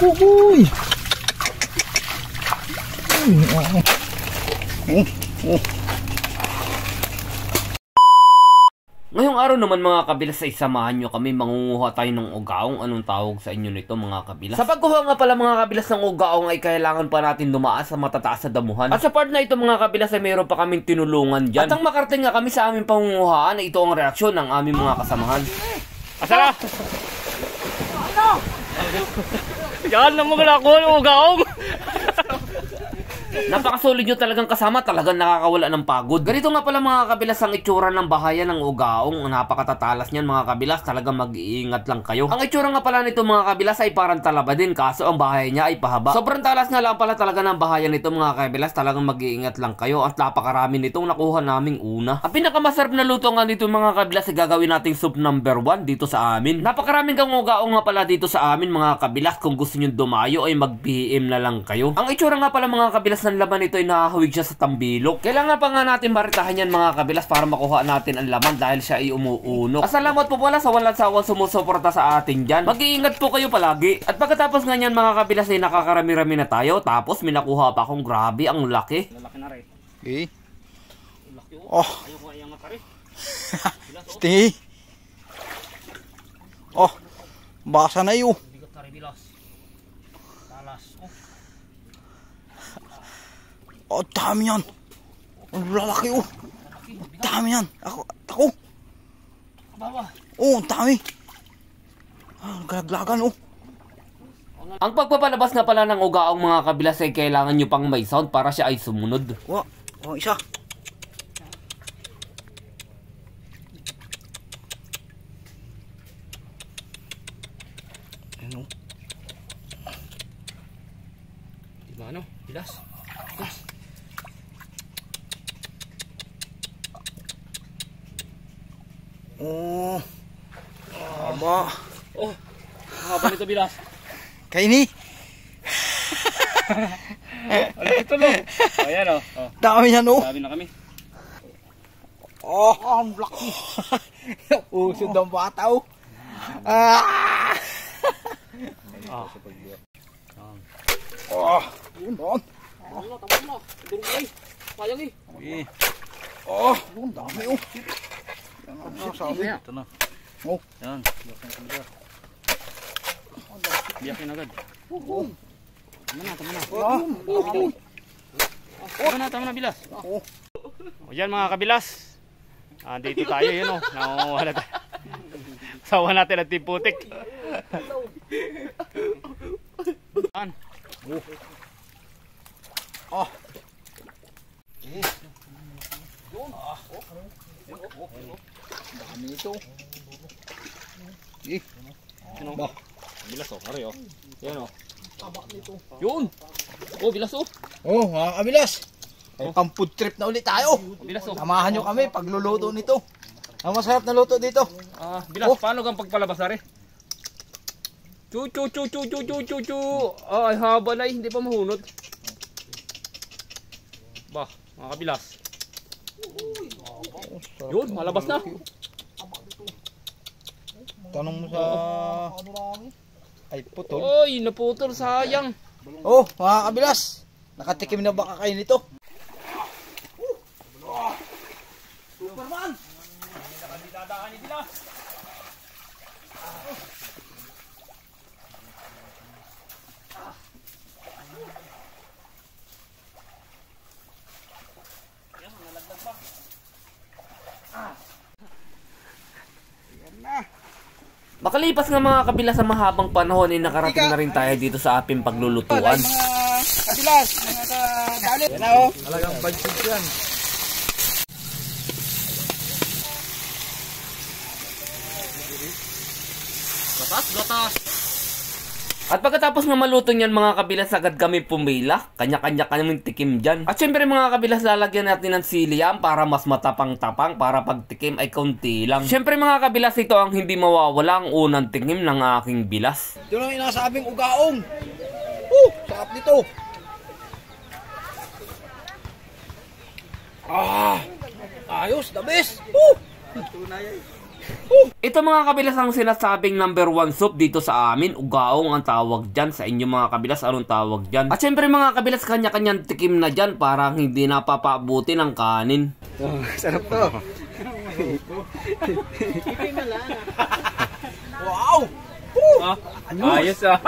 Uy! Ngayong araw naman mga kabilas ay samahan nyo kami, mangunguha tayo ng ugaong. Anong tawag sa inyo nito mga kabilas? Sa pagkuha nga pala mga kabilas ng ugaong ay kailangan pa natin dumaan sa matataas na damuhan. At sa part na ito mga kabilas ay mayroon pa kaming tinulungan dyan. At ang makarating nga kami sa aming pangunguhaan ay ito ang reaksyon ng aming mga kasamahan. Asara! Ano? Yan na mga nakuha ng ugaong! Napakasolid nyo talagang kasama, talagang nakakawala ng pagod. Ganito nga pala mga kabilas ang itsura ng bahayan ng ugaong. Napakatatalas niyan mga kabilas, talagang mag-iingat lang kayo. Ang itsura nga pala nito mga kabilas ay parang talaba din, kaso ang bahay niya ay pahaba. Sobrang talas nga lang pala talaga ng bahayan nito mga kabilas, talagang mag-iingat lang kayo. At napakarami nitong nakuha naming una. Ang pinakamasarap na luto nga dito mga kabilas ay gagawin nating soup number 1 dito sa amin. Napakaraming kang ugaong nga pala dito sa amin mga kabilas. Kung gusto nyo dumayo ay mag-PM na lang kayo. Ang itsura nga pala mga kabilas ng laman nito ay nakahawig siya sa tambilok. Kailangan pa nga natin maritahan yan mga kabilas para makuha natin ang laman dahil siya ay umuunok. Salamat po pala sa walang sawang sumusuporta sa atin dyan. Mag-iingat po kayo palagi. At pagkatapos nga yan mga kabilas ay nakakarami-rami na tayo. Tapos minakuha pa akong grabe ang laki. Lalaki na rin. Okay. Laki Oh. Ayaw ko ayang nga rin. Stingy. Oh. Basa na yun. Bigat na rin bilas. Talas. Oh, dami yan. Ang lalaki oh. Dami yan. Ako. Kabawa. Oh, dami. Galaglagan oh. Ang pagpapalabas nga pala ng ugaong mga kabilas ay kailangan nyo pang may sound para siya ay sumunod. Wow. Oh, isa. Ano? Diba ano? Bilas. Bilas. Oh. Aba. Oh. Haba nito bilas. Kaini. Ano ito no? Ayan o. Oh. Dami yan oh. Sabi na kami. Oh, ang laki. Usod ng bata oh. Ah. Oh. Yun doon. Tama na. Durog na eh. Sayang eh. Okay. Oh, ang dami oh. Yan ang sabi. Ito na. Oh. Yan. Biyakin agad. Tama na. Tama na bilas. Oh. O yan mga kabilas. Dito tayo yun o. Nakuha na tayo. Sawa natin ang timputik. Saan? Oh. Dami ito. Ano? Ba? Bilas o. Pare o. Yan o. Yun. Oh, bilas o. Oh, mga kabilas. Pang food trip na ulit tayo. Bilas o. Samahan nyo kami pagluluto nito. Ang masarap na luto dito. Bilas, paano kang pagpalabas na rin? Chu. Ay, haba na eh. Hindi pa mahunod. Ba, mga kabilas. Yun, malabas na. Tanong mo sa... Ay, putol. Oy, naputol, sayang. Oh, mga kabilas. Nakatikim na ba kayo nito? Superman! Nakadidadaan ni Bilas. Makalipas nga mga kabilas sa mahabang panahon ay nakarating na rin tayo dito sa ating paglulutuan. Mga kabilas, mga kadali. Yan na oh. Talagang budget yan. Gatas. At pagkatapos nga maluto niyan mga kabilas, agad kami pumila. Kanya-kanya kaming tikim dyan. At syempre mga kabilas, lalagyan natin ng sili yan para mas matapang-tapang, para pagtikim ay kaunti lang. Syempre mga kabilas, ito ang hindi mawawala, ang unang tikim ng aking bilas. Ito lang inasabing ugaong. Sarap nito. Ayos, the best. Ito mga kabilas ang sinasabing number 1 soup dito sa amin. Ugaong ang tawag dyan. Sa inyo mga kabilas, anong tawag dyan? At syempre mga kabilas, kanya-kanyang tikim na dyan. Parang hindi napapaabuti ng kanin. Sarap to. Wow! Ayos ah.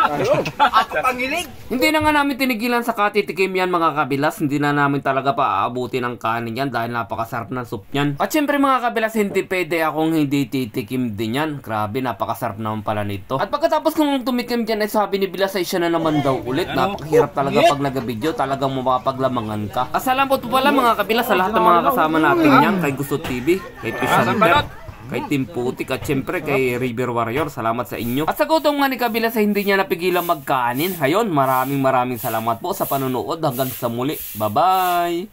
Pangilig! Hindi na nga namin tinigilan sa katitikim yan mga kabilas. Hindi na namin talaga paaabuti ng kanin yan dahil napakasarap ng soup yan. At syempre mga kabilas, hindi pwede akong hindi titikim din yan. Grabe, napakasarap naman pala nito. At pagkatapos kong tumikim dyan, ay sabi ni Bilas ay siya na naman daw ulit. Napakahirap talaga pag nag-video, talagang mapapaglamangan ka. Salamat po pala mga kabilas sa lahat ng mga kasama natin yan. Kay Gusto TV, kay Pisanter, kay Team Putik, at syempre kay River Warrior. Salamat sa inyo. At sa gutom nga ni Kabilas ay hindi niya napigilan magkanin. Hayon, maraming salamat po sa panonood. Hanggang sa muli. Bye-bye!